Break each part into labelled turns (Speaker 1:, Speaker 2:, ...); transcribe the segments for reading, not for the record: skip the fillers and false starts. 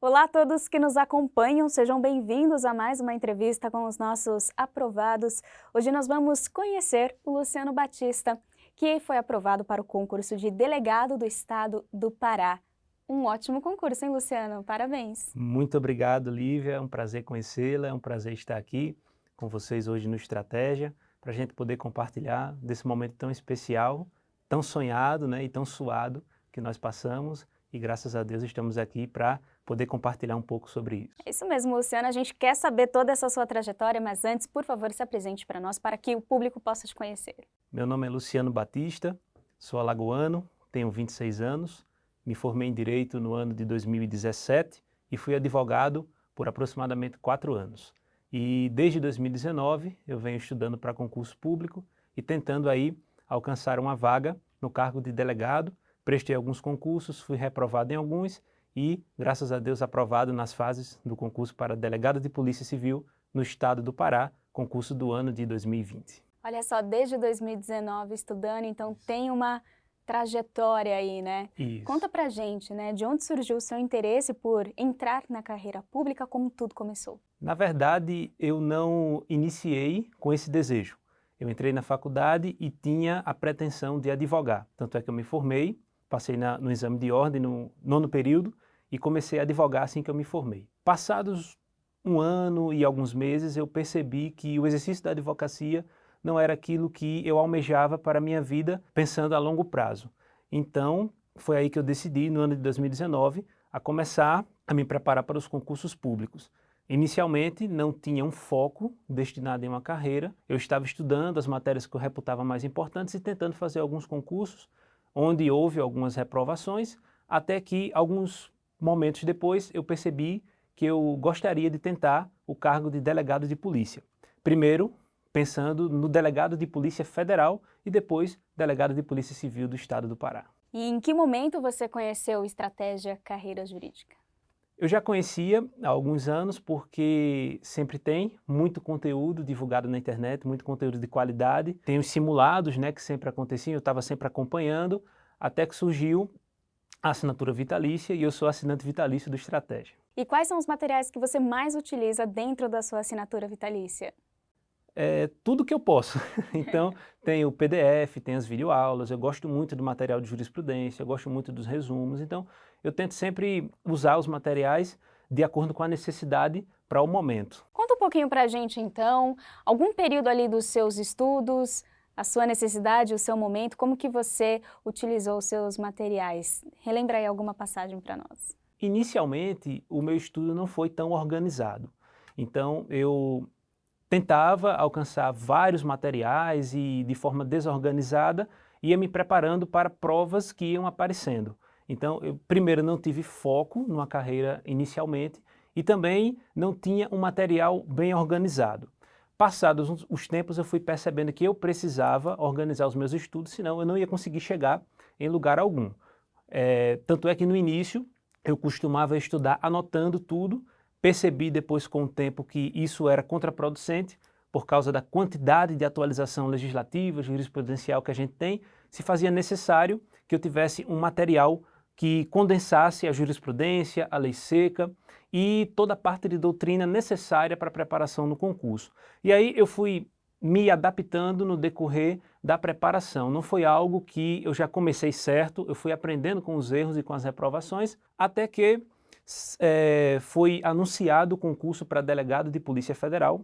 Speaker 1: Olá a todos que nos acompanham, sejam bem-vindos a mais uma entrevista com os nossos aprovados. Hoje nós vamos conhecer o Luciano Batista, que foi aprovado para o concurso de delegado do estado do Pará. Um ótimo concurso, hein, Luciano? Parabéns!
Speaker 2: Muito obrigado, Lívia. É um prazer conhecê-la, é um prazer estar aqui com vocês hoje no Estratégia, para a gente poder compartilhar desse momento tão especial, tão sonhado, né, e tão suado que nós passamos. E graças a Deus estamos aqui para poder compartilhar um pouco sobre isso.
Speaker 1: É isso mesmo, Luciano. A gente quer saber toda essa sua trajetória, mas antes, por favor, se apresente para nós, para que o público possa te conhecer.
Speaker 2: Meu nome é Luciano Batista, sou alagoano, tenho 26 anos, me formei em Direito no ano de 2017 e fui advogado por aproximadamente 4 anos. E desde 2019 eu venho estudando para concurso público e tentando aí alcançar uma vaga no cargo de delegado. Prestei alguns concursos, fui reprovado em alguns e, graças a Deus, aprovado nas fases do concurso para delegado de Polícia Civil no estado do Pará, concurso do ano de 2020.
Speaker 1: Olha só, desde 2019 estudando, então tem uma trajetória aí, né?
Speaker 2: Isso.
Speaker 1: Conta pra gente, né, de onde surgiu o seu interesse por entrar na carreira pública, como tudo começou?
Speaker 2: Na verdade, eu não iniciei com esse desejo. Eu entrei na faculdade e tinha a pretensão de advogar. Tanto é que eu me formei, passei no exame de ordem no 9º período e comecei a advogar assim que eu me formei. Passados um ano e alguns meses, eu percebi que o exercício da advocacia não era aquilo que eu almejava para a minha vida, pensando a longo prazo. Então, foi aí que eu decidi, no ano de 2019, a começar a me preparar para os concursos públicos. Inicialmente, não tinha um foco destinado em uma carreira. Eu estava estudando as matérias que eu reputava mais importantes e tentando fazer alguns concursos, onde houve algumas reprovações, até que alguns momentos depois eu percebi que eu gostaria de tentar o cargo de delegado de polícia. Primeiro, pensando no delegado de Polícia Federal e depois delegado de Polícia Civil do estado do Pará.
Speaker 1: E em que momento você conheceu Estratégia Carreira Jurídica?
Speaker 2: Eu já conhecia há alguns anos porque sempre tem muito conteúdo divulgado na internet, muito conteúdo de qualidade. Tem os simulados, né, que sempre aconteciam, eu estava sempre acompanhando, até que surgiu a assinatura vitalícia e eu sou assinante vitalício do Estratégia.
Speaker 1: E quais são os materiais que você mais utiliza dentro da sua assinatura vitalícia?
Speaker 2: Tudo que eu posso. Então, tem o PDF, tem as videoaulas, eu gosto muito do material de jurisprudência, eu gosto muito dos resumos, então eu tento sempre usar os materiais de acordo com a necessidade para o momento.
Speaker 1: Conta um pouquinho pra gente então, algum período ali dos seus estudos, a sua necessidade, o seu momento, como que você utilizou os seus materiais? Relembra aí alguma passagem para nós.
Speaker 2: Inicialmente, o meu estudo não foi tão organizado, então eu tentava alcançar vários materiais e de forma desorganizada ia me preparando para provas que iam aparecendo. Então, eu primeiro não tive foco numa carreira inicialmente e também não tinha um material bem organizado. Passados os tempos eu fui percebendo que eu precisava organizar os meus estudos, senão eu não ia conseguir chegar em lugar algum. Tanto é que no início eu costumava estudar anotando tudo. Percebi depois com o tempo que isso era contraproducente, por causa da quantidade de atualização legislativa, jurisprudencial que a gente tem, se fazia necessário que eu tivesse um material que condensasse a jurisprudência, a lei seca e toda a parte de doutrina necessária para a preparação no concurso. E aí eu fui me adaptando no decorrer da preparação. Não foi algo que eu já comecei certo, eu fui aprendendo com os erros e com as reprovações, até que foi anunciado o concurso para delegado de Polícia Federal,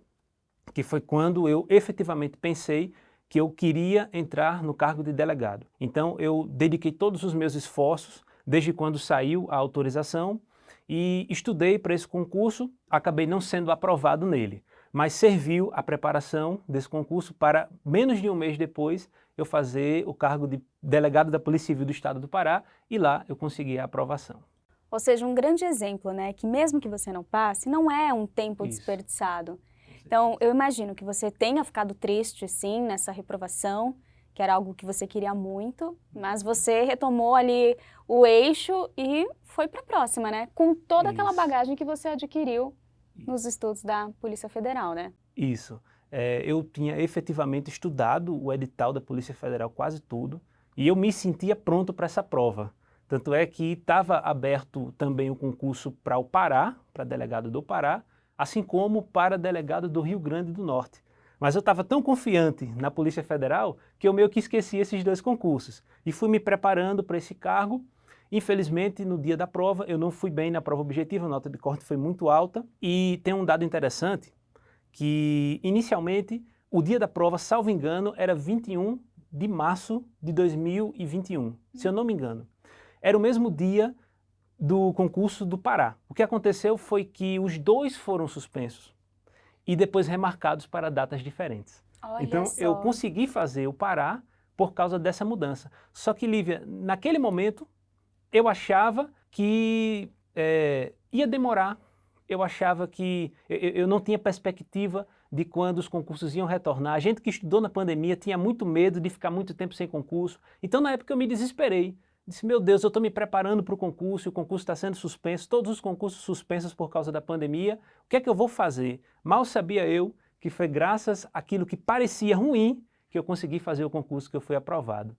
Speaker 2: que foi quando eu efetivamente pensei que eu queria entrar no cargo de delegado. Então eu dediquei todos os meus esforços, desde quando saiu a autorização, e estudei para esse concurso, acabei não sendo aprovado nele, mas serviu a preparação desse concurso para, menos de um mês depois, eu fazer o cargo de delegado da Polícia Civil do estado do Pará, e lá eu consegui a aprovação.
Speaker 1: Ou seja, um grande exemplo, né, que mesmo que você não passe, não é um tempo desperdiçado. Então, eu imagino que você tenha ficado triste, sim, nessa reprovação, que era algo que você queria muito, mas você retomou ali o eixo e foi para a próxima, né? Com toda aquela bagagem que você adquiriu nos estudos da Polícia Federal, né?
Speaker 2: Isso. Eu tinha efetivamente estudado o edital da Polícia Federal quase tudo e eu me sentia pronto para essa prova. Tanto é que estava aberto também o concurso para o Pará, para delegado do Pará, assim como para delegado do Rio Grande do Norte. Mas eu estava tão confiante na Polícia Federal que eu meio que esqueci esses dois concursos. E fui me preparando para esse cargo. Infelizmente, no dia da prova, eu não fui bem na prova objetiva, a nota de corte foi muito alta. E tem um dado interessante, que inicialmente o dia da prova, salvo engano, era 21 de março de 2021, se eu não me engano. Era o mesmo dia do concurso do Pará. O que aconteceu foi que os dois foram suspensos e depois remarcados para datas diferentes.
Speaker 1: Olha
Speaker 2: então
Speaker 1: só.
Speaker 2: eu consegui fazer o Pará por causa dessa mudança. Só que, Lívia, naquele momento eu achava que ia demorar, eu achava que eu não tinha perspectiva de quando os concursos iam retornar. A gente que estudou na pandemia tinha muito medo de ficar muito tempo sem concurso. Então, na época, eu me desesperei. Disse, meu Deus, eu estou me preparando para o concurso, e o concurso está sendo suspenso, todos os concursos suspensos por causa da pandemia. O que é que eu vou fazer? Mal sabia eu que foi graças àquilo que parecia ruim que eu consegui fazer o concurso, que eu fui aprovado.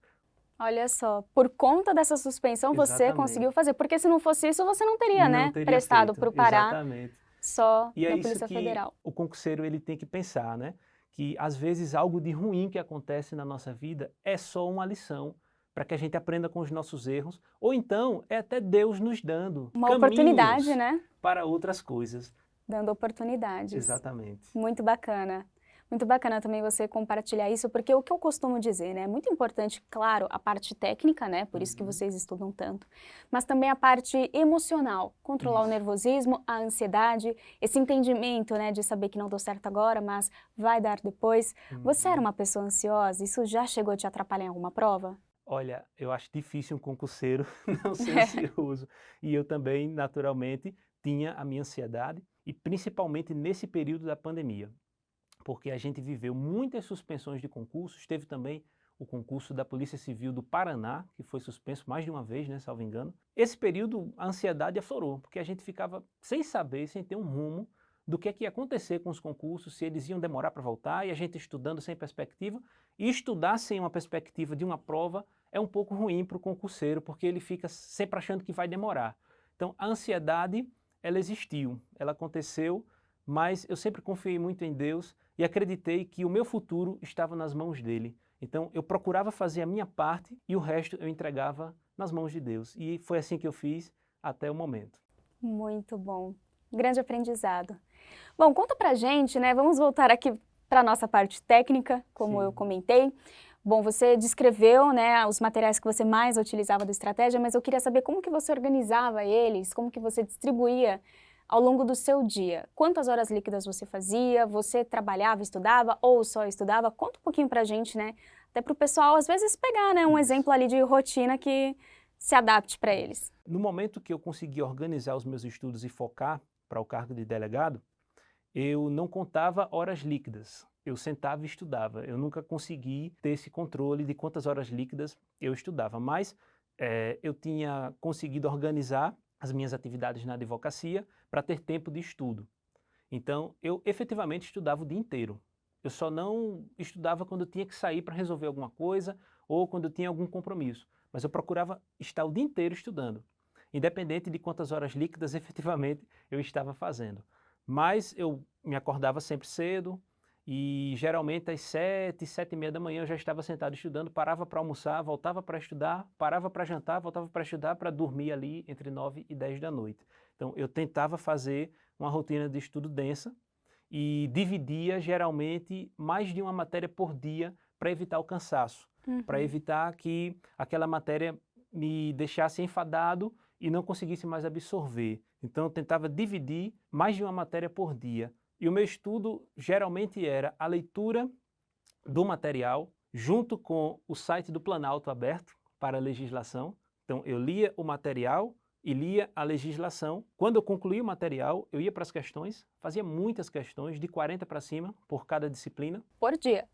Speaker 1: Olha só, por conta dessa suspensão você
Speaker 2: Exatamente.
Speaker 1: conseguiu fazer, porque se não fosse isso você não teria,
Speaker 2: Não teria
Speaker 1: prestado
Speaker 2: feito.
Speaker 1: para o Pará.
Speaker 2: Exatamente.
Speaker 1: Só
Speaker 2: E é
Speaker 1: na
Speaker 2: isso
Speaker 1: Polícia
Speaker 2: que
Speaker 1: Federal.
Speaker 2: o concurseiro ele tem que pensar, né? Que às vezes algo de ruim que acontece na nossa vida é só uma lição para que a gente aprenda com os nossos erros, ou então é até Deus nos dando
Speaker 1: Uma
Speaker 2: caminhos
Speaker 1: oportunidade, né?
Speaker 2: para outras coisas.
Speaker 1: Dando oportunidades.
Speaker 2: Exatamente.
Speaker 1: Muito bacana. Muito bacana também você compartilhar isso, porque o que eu costumo dizer, né? É muito importante, claro, a parte técnica, né? Por isso que vocês estudam tanto. Mas também a parte emocional. Controlar o nervosismo, a ansiedade, esse entendimento, né? De saber que não deu certo agora, mas vai dar depois. Você era uma pessoa ansiosa? Isso já chegou a te atrapalhar em alguma prova?
Speaker 2: Olha, eu acho difícil um concurseiro não ser ansioso. E eu também, naturalmente, tinha a minha ansiedade, e principalmente nesse período da pandemia. Porque a gente viveu muitas suspensões de concursos, teve também o concurso da Polícia Civil do Paraná, que foi suspenso mais de uma vez, né, salvo engano. Esse período, a ansiedade aflorou, porque a gente ficava sem saber, sem ter um rumo do que ia acontecer com os concursos, se eles iam demorar para voltar, e a gente estudando sem perspectiva. E estudar sem uma perspectiva de uma prova é um pouco ruim para o concurseiro, porque ele fica sempre achando que vai demorar. Então, a ansiedade, ela existiu, ela aconteceu, mas eu sempre confiei muito em Deus e acreditei que o meu futuro estava nas mãos dele. Então eu procurava fazer a minha parte e o resto eu entregava nas mãos de Deus. E foi assim que eu fiz até o momento.
Speaker 1: Muito bom. Grande aprendizado. Bom, conta pra gente, né? Vamos voltar aqui para a nossa parte técnica, como eu comentei. Bom, você descreveu, né, os materiais que você mais utilizava da estratégia, mas eu queria saber como que você organizava eles, como que você distribuía ao longo do seu dia. Quantas horas líquidas você fazia? Você trabalhava, estudava ou só estudava? Conta um pouquinho pra gente, né? Até pro pessoal, às vezes, pegar, né, um exemplo ali de rotina que se adapte para eles.
Speaker 2: No momento que eu consegui organizar os meus estudos e focar para o cargo de delegado, eu não contava horas líquidas. Eu sentava e estudava. Eu nunca consegui ter esse controle de quantas horas líquidas eu estudava, mas eu tinha conseguido organizar as minhas atividades na advocacia para ter tempo de estudo. Então, eu efetivamente estudava o dia inteiro. Eu só não estudava quando eu tinha que sair para resolver alguma coisa ou quando eu tinha algum compromisso. Mas eu procurava estar o dia inteiro estudando, independente de quantas horas líquidas efetivamente eu estava fazendo. Mas eu me acordava sempre cedo e geralmente às 7, 7h30 da manhã eu já estava sentado estudando, parava para almoçar, voltava para estudar, parava para jantar, voltava para estudar, para dormir ali entre 9 e 10 da noite. Então eu tentava fazer uma rotina de estudo densa e dividia geralmente mais de uma matéria por dia para evitar o cansaço, para evitar que aquela matéria me deixasse enfadado e não conseguisse mais absorver. Então eu tentava dividir mais de uma matéria por dia. E o meu estudo geralmente era a leitura do material junto com o site do Planalto aberto para a legislação. Então eu lia o material e lia a legislação. Quando eu concluía o material, eu ia para as questões, fazia muitas questões, de 40 para cima, por cada disciplina.
Speaker 1: Por dia?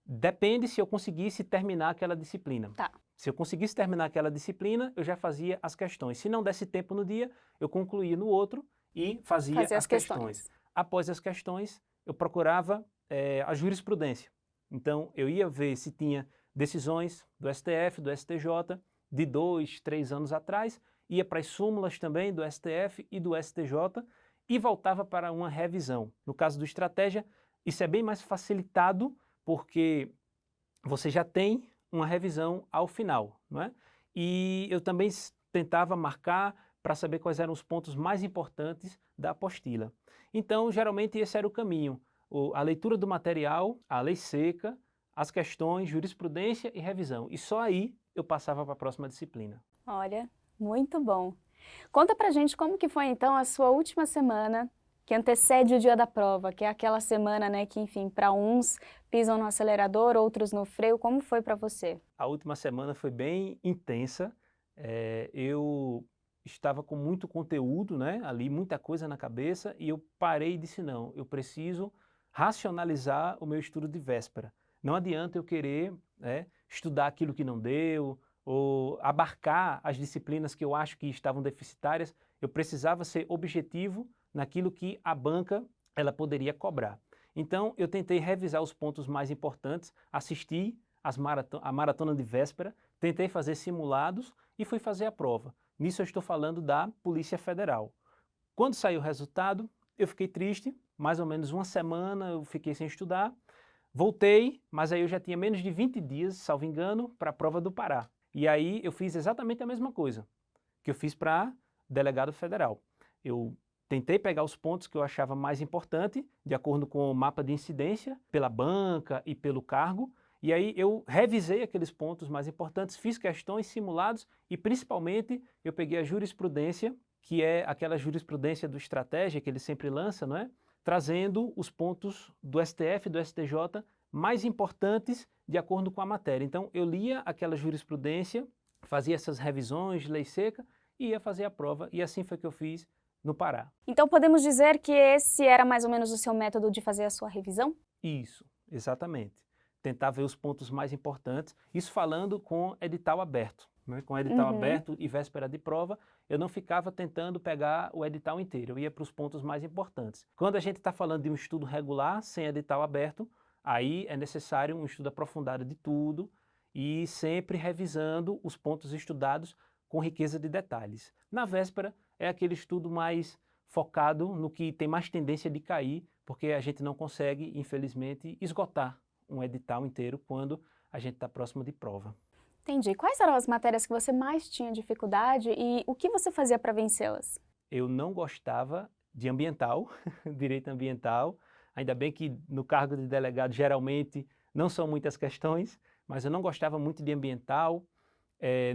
Speaker 2: Depende se eu conseguisse terminar aquela disciplina.
Speaker 1: Tá.
Speaker 2: Se eu conseguisse terminar aquela disciplina, eu já fazia as questões. Se não desse tempo no dia, eu concluía no outro e fazia as questões. Após as questões, eu procurava a jurisprudência. Então, eu ia ver se tinha decisões do STF, do STJ, de 2, 3 anos atrás, ia para as súmulas também do STF e do STJ e voltava para uma revisão. No caso do Estratégia, isso é bem mais facilitado porque você já tem uma revisão ao final, não é? E eu também tentava marcar para saber quais eram os pontos mais importantes da apostila. Então, geralmente esse era o caminho, a leitura do material, a lei seca, as questões, jurisprudência e revisão. E só aí eu passava para a próxima disciplina.
Speaker 1: Olha, muito bom. Conta pra gente como que foi então a sua última semana que antecede o dia da prova, que é aquela semana, né, que enfim, para uns pisam no acelerador, outros no freio. Como foi para você?
Speaker 2: A última semana foi bem intensa. Eu estava com muito conteúdo, né, ali, muita coisa na cabeça, e eu parei e disse, não, eu preciso racionalizar o meu estudo de véspera. Não adianta eu querer, né, estudar aquilo que não deu, ou abarcar as disciplinas que eu acho que estavam deficitárias. Eu precisava ser objetivo naquilo que a banca ela poderia cobrar. Então, eu tentei revisar os pontos mais importantes, assisti a maratona de véspera, tentei fazer simulados e fui fazer a prova. Nisso eu estou falando da Polícia Federal. Quando saiu o resultado, eu fiquei triste, mais ou menos uma semana eu fiquei sem estudar, voltei, mas aí eu já tinha menos de 20 dias, salvo engano, para a prova do Pará. E aí eu fiz exatamente a mesma coisa que eu fiz para delegado federal. Eu tentei pegar os pontos que eu achava mais importante, de acordo com o mapa de incidência, pela banca e pelo cargo, e aí eu revisei aqueles pontos mais importantes, fiz questões, simulados e principalmente eu peguei a jurisprudência, que é aquela jurisprudência do Estratégia que ele sempre lança, não é? Trazendo os pontos do STF e do STJ mais importantes de acordo com a matéria. Então eu lia aquela jurisprudência, fazia essas revisões de lei seca e ia fazer a prova, e assim foi que eu fiz no Pará.
Speaker 1: Então podemos dizer que esse era mais ou menos o seu método de fazer a sua revisão?
Speaker 2: Isso, exatamente. Tentar ver os pontos mais importantes, isso falando com edital aberto. Né? Com edital aberto e véspera de prova, eu não ficava tentando pegar o edital inteiro, eu ia para os pontos mais importantes. Quando a gente está falando de um estudo regular, sem edital aberto, aí é necessário um estudo aprofundado de tudo e sempre revisando os pontos estudados com riqueza de detalhes. Na véspera é aquele estudo mais focado no que tem mais tendência de cair, porque a gente não consegue, infelizmente, esgotar um edital inteiro quando a gente está próximo de prova.
Speaker 1: Entendi. Quais eram as matérias que você mais tinha dificuldade e o que você fazia para vencê-las?
Speaker 2: Eu não gostava de ambiental, direito ambiental, ainda bem que no cargo de delegado geralmente não são muitas questões, mas eu não gostava muito de ambiental,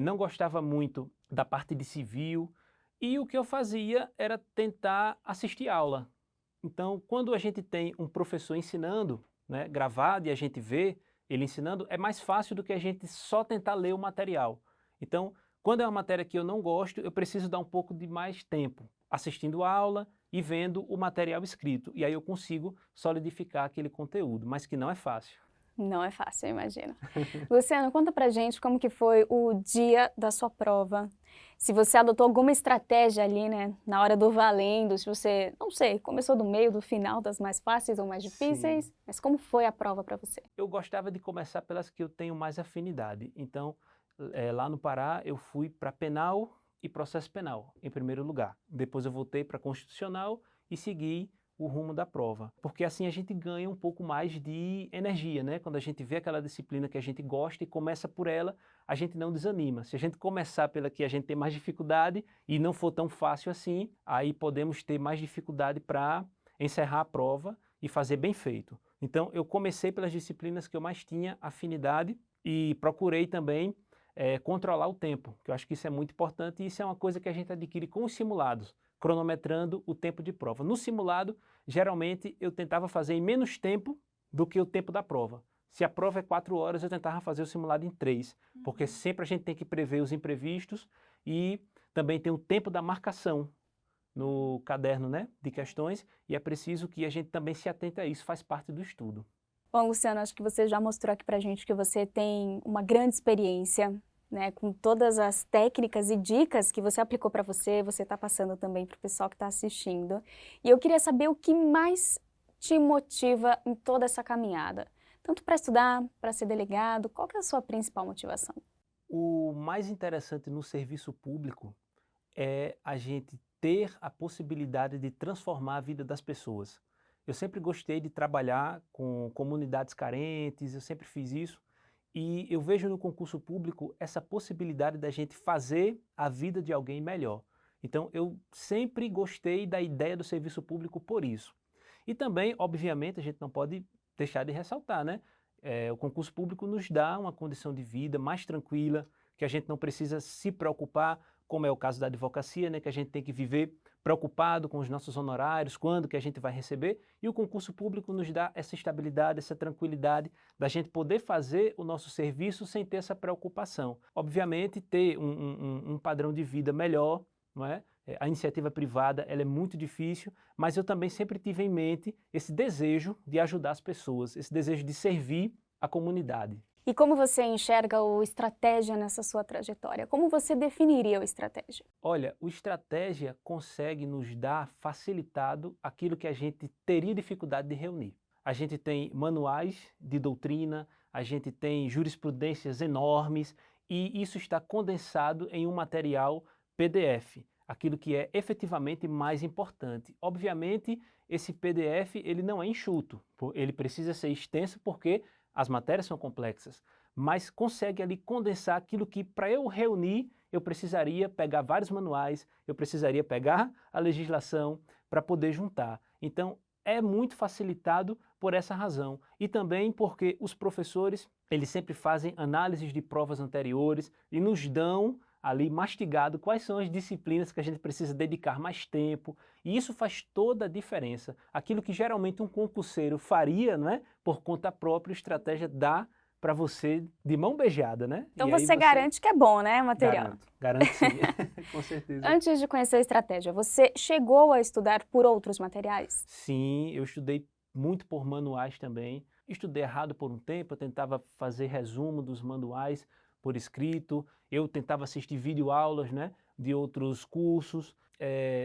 Speaker 2: não gostava muito da parte de civil, e o que eu fazia era tentar assistir aula. Então, quando a gente tem um professor ensinando, né, gravado, e a gente vê ele ensinando, é mais fácil do que a gente só tentar ler o material. Então, quando é uma matéria que eu não gosto, eu preciso dar um pouco de mais tempo assistindo a aula e vendo o material escrito. E aí eu consigo solidificar aquele conteúdo, mas que não é fácil.
Speaker 1: Não é fácil, eu imagino. Luciano, conta pra gente como que foi o dia da sua prova. Se você adotou alguma estratégia ali, né, na hora do valendo, se você, não sei, começou do meio, do final, das mais fáceis ou mais difíceis, Sim. Mas como foi a prova para você?
Speaker 2: Eu gostava de começar pelas que eu tenho mais afinidade. Então, lá no Pará, eu fui para penal e processo penal, em primeiro lugar. Depois eu voltei para constitucional e segui o rumo da prova, porque assim a gente ganha um pouco mais de energia, né? Quando a gente vê aquela disciplina que a gente gosta e começa por ela, a gente não desanima. Se a gente começar pela que a gente tem mais dificuldade e não for tão fácil assim, aí podemos ter mais dificuldade para encerrar a prova e fazer bem feito. Então eu comecei pelas disciplinas que eu mais tinha afinidade e procurei também controlar o tempo, que eu acho que isso é muito importante e isso é uma coisa que a gente adquire com os simulados, cronometrando o tempo de prova. No simulado, geralmente eu tentava fazer em menos tempo do que o tempo da prova. Se a prova é 4 horas, eu tentava fazer o simulado em 3, porque sempre a gente tem que prever os imprevistos e também tem o tempo da marcação no caderno, né, de questões, e é preciso que a gente também se atente a isso, faz parte do estudo.
Speaker 1: Bom, Luciano, acho que você já mostrou aqui pra gente que você tem uma grande experiência, né, com todas as técnicas e dicas que você aplicou para você está passando também para o pessoal que está assistindo. E eu queria saber o que mais te motiva em toda essa caminhada, tanto para estudar, para ser delegado, qual que é a sua principal motivação?
Speaker 2: O mais interessante no serviço público é a gente ter a possibilidade de transformar a vida das pessoas. Eu sempre gostei de trabalhar com comunidades carentes, eu sempre fiz isso, e eu vejo no concurso público essa possibilidade da gente fazer a vida de alguém melhor. Então, eu sempre gostei da ideia do serviço público por isso. E também, obviamente, a gente não pode deixar de ressaltar, né? O concurso público nos dá uma condição de vida mais tranquila, que a gente não precisa se preocupar, como é o caso da advocacia, né? Que a gente tem que viver preocupado com os nossos honorários, quando que a gente vai receber, e o concurso público nos dá essa estabilidade, essa tranquilidade da gente poder fazer o nosso serviço sem ter essa preocupação. Obviamente, ter um padrão de vida melhor, não é? A iniciativa privada ela é muito difícil, mas eu também sempre tive em mente esse desejo de ajudar as pessoas, esse desejo de servir a comunidade.
Speaker 1: E como você enxerga o estratégia nessa sua trajetória? Como você definiria o estratégia?
Speaker 2: Olha, o estratégia consegue nos dar facilitado aquilo que a gente teria dificuldade de reunir. A gente tem manuais de doutrina, a gente tem jurisprudências enormes e isso está condensado em um material PDF, aquilo que é efetivamente mais importante. Obviamente, esse PDF ele não é enxuto, ele precisa ser extenso porque as matérias são complexas, mas consegue ali condensar aquilo que para eu reunir eu precisaria pegar vários manuais, eu precisaria pegar a legislação para poder juntar. Então, é muito facilitado por essa razão e também porque os professores, eles sempre fazem análises de provas anteriores e nos dão ali mastigado quais são as disciplinas que a gente precisa dedicar mais tempo, e isso faz toda a diferença. Aquilo que geralmente um concurseiro faria, não é? Por conta própria, a estratégia dá para você de mão beijada, né?
Speaker 1: Então você garante que é bom, né, o material?
Speaker 2: Garanto sim, com certeza.
Speaker 1: Antes de conhecer a estratégia, você chegou a estudar por outros materiais?
Speaker 2: Sim, eu estudei muito por manuais também. Estudei errado por um tempo, eu tentava fazer resumo dos manuais por escrito, eu tentava assistir videoaulas, né, de outros cursos,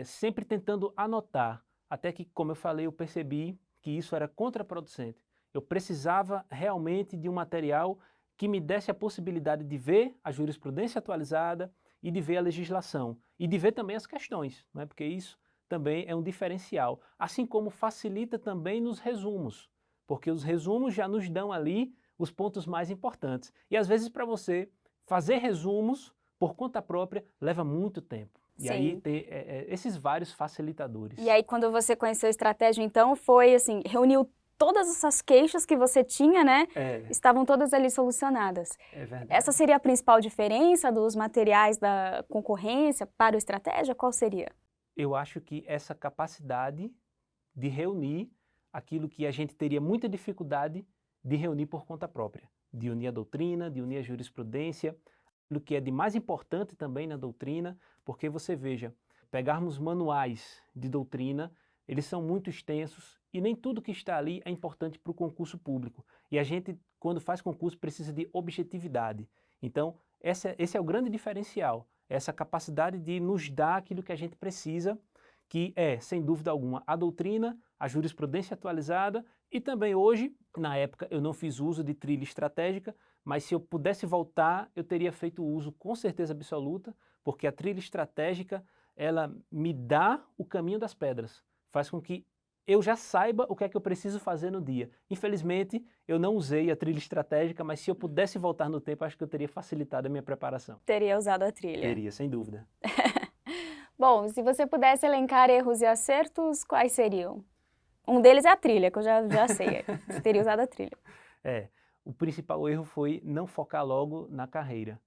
Speaker 2: sempre tentando anotar, até que, como eu falei, eu percebi que isso era contraproducente. Eu precisava realmente de um material que me desse a possibilidade de ver a jurisprudência atualizada e de ver a legislação, e de ver também as questões, né, porque isso também é um diferencial, assim como facilita também nos resumos, porque os resumos já nos dão ali os pontos mais importantes. E às vezes para você fazer resumos por conta própria leva muito tempo.
Speaker 1: Sim.
Speaker 2: E aí tem esses vários facilitadores.
Speaker 1: E aí quando você conheceu a estratégia, então foi assim, reuniu todas essas queixas que você tinha, né? Estavam todas ali solucionadas.
Speaker 2: É verdade.
Speaker 1: Essa seria a principal diferença dos materiais da concorrência para o estratégia? Qual seria?
Speaker 2: Eu acho que essa capacidade de reunir aquilo que a gente teria muita dificuldade de reunir por conta própria, de unir a doutrina, de unir a jurisprudência, aquilo que é de mais importante também na doutrina, porque você veja, pegarmos manuais de doutrina, eles são muito extensos e nem tudo que está ali é importante para o concurso público. E a gente, quando faz concurso, precisa de objetividade. Então, esse é o grande diferencial, essa capacidade de nos dar aquilo que a gente precisa, que é, sem dúvida alguma, a doutrina, a jurisprudência atualizada e também hoje, na época eu não fiz uso de trilha estratégica, mas se eu pudesse voltar, eu teria feito uso com certeza absoluta, porque a trilha estratégica, ela me dá o caminho das pedras, faz com que eu já saiba o que é que eu preciso fazer no dia. Infelizmente, eu não usei a trilha estratégica, mas se eu pudesse voltar no tempo, acho que eu teria facilitado a minha preparação.
Speaker 1: Teria usado a trilha.
Speaker 2: Teria, sem dúvida.
Speaker 1: Bom, se você pudesse elencar erros e acertos, quais seriam? Um deles é a trilha, que eu já sei. Você teria usado a trilha.
Speaker 2: O principal erro foi não focar logo na carreira.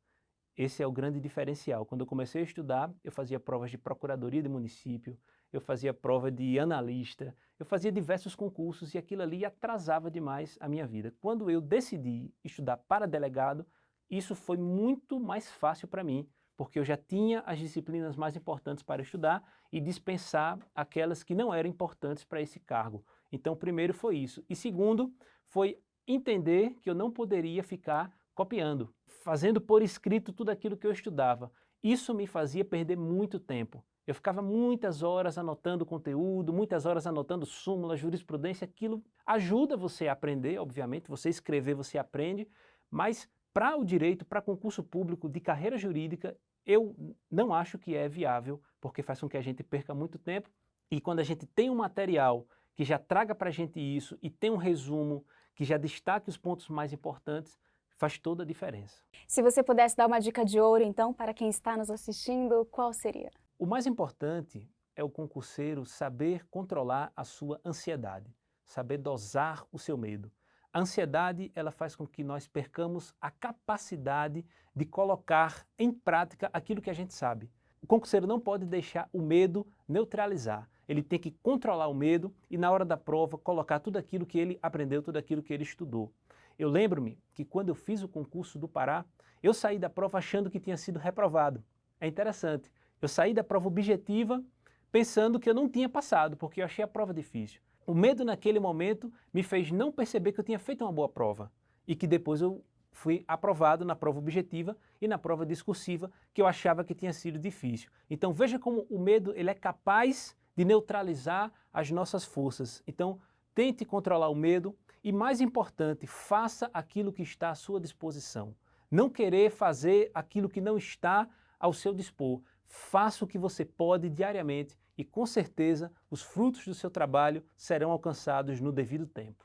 Speaker 2: Esse é o grande diferencial. Quando eu comecei a estudar, eu fazia provas de procuradoria de município, eu fazia prova de analista, eu fazia diversos concursos e aquilo ali atrasava demais a minha vida. Quando eu decidi estudar para delegado, isso foi muito mais fácil para mim, porque eu já tinha as disciplinas mais importantes para estudar e dispensar aquelas que não eram importantes para esse cargo. Então, primeiro foi isso. E segundo, foi entender que eu não poderia ficar copiando, fazendo por escrito tudo aquilo que eu estudava. Isso me fazia perder muito tempo. Eu ficava muitas horas anotando conteúdo, muitas horas anotando súmula, jurisprudência, aquilo ajuda você a aprender, obviamente, você escrever, você aprende, mas para o direito, para concurso público de carreira jurídica, eu não acho que é viável, porque faz com que a gente perca muito tempo, e quando a gente tem um material que já traga para a gente isso e tem um resumo que já destaque os pontos mais importantes, faz toda a diferença.
Speaker 1: Se você pudesse dar uma dica de ouro, então, para quem está nos assistindo, qual seria?
Speaker 2: O mais importante é o concurseiro saber controlar a sua ansiedade, saber dosar o seu medo. A ansiedade, ela faz com que nós percamos a capacidade de colocar em prática aquilo que a gente sabe. O concurseiro não pode deixar o medo neutralizar. Ele tem que controlar o medo e, na hora da prova, colocar tudo aquilo que ele aprendeu, tudo aquilo que ele estudou. Eu lembro-me que quando eu fiz o concurso do Pará, eu saí da prova achando que tinha sido reprovado. É interessante. Eu saí da prova objetiva pensando que eu não tinha passado, porque eu achei a prova difícil. O medo naquele momento me fez não perceber que eu tinha feito uma boa prova e que depois eu fui aprovado na prova objetiva e na prova discursiva que eu achava que tinha sido difícil. Então veja como o medo ele é capaz de neutralizar as nossas forças. Então tente controlar o medo e, mais importante, faça aquilo que está à sua disposição. Não querer fazer aquilo que não está ao seu dispor. Faça o que você pode diariamente e, com certeza, os frutos do seu trabalho serão alcançados no devido tempo.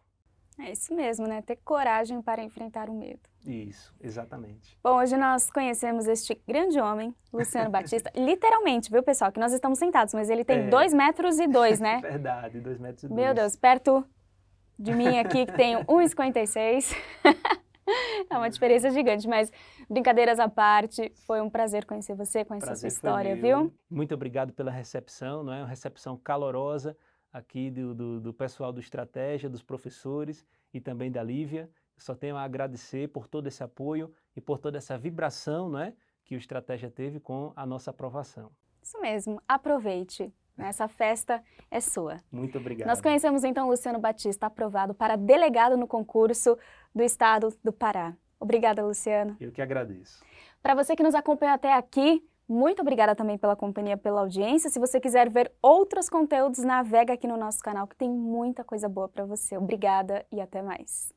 Speaker 1: É isso mesmo, né? Ter coragem para enfrentar o medo.
Speaker 2: Isso, exatamente.
Speaker 1: Bom, hoje nós conhecemos este grande homem, Luciano Batista, literalmente, viu, pessoal? Que nós estamos sentados, mas ele tem 2,2 metros, né?
Speaker 2: Verdade, 2,2 metros.
Speaker 1: Meu Deus, perto de mim aqui, que tenho 1,56. É uma diferença gigante, mas brincadeiras à parte, foi um prazer conhecer você, conhecer a sua história, viu?
Speaker 2: Muito obrigado pela recepção, não é? Uma recepção calorosa aqui do pessoal do Estratégia, dos professores e também da Lívia. Eu só tenho a agradecer por todo esse apoio e por toda essa vibração, não é? Que o Estratégia teve com a nossa aprovação.
Speaker 1: Isso mesmo, aproveite. Essa festa é sua.
Speaker 2: Muito obrigado.
Speaker 1: Nós conhecemos então Luciano Batista, aprovado para delegado no concurso do Estado do Pará. Obrigada, Luciano.
Speaker 2: Eu que agradeço.
Speaker 1: Para você que nos acompanha até aqui, muito obrigada também pela companhia, pela audiência. Se você quiser ver outros conteúdos, navega aqui no nosso canal, que tem muita coisa boa para você. Obrigada e até mais.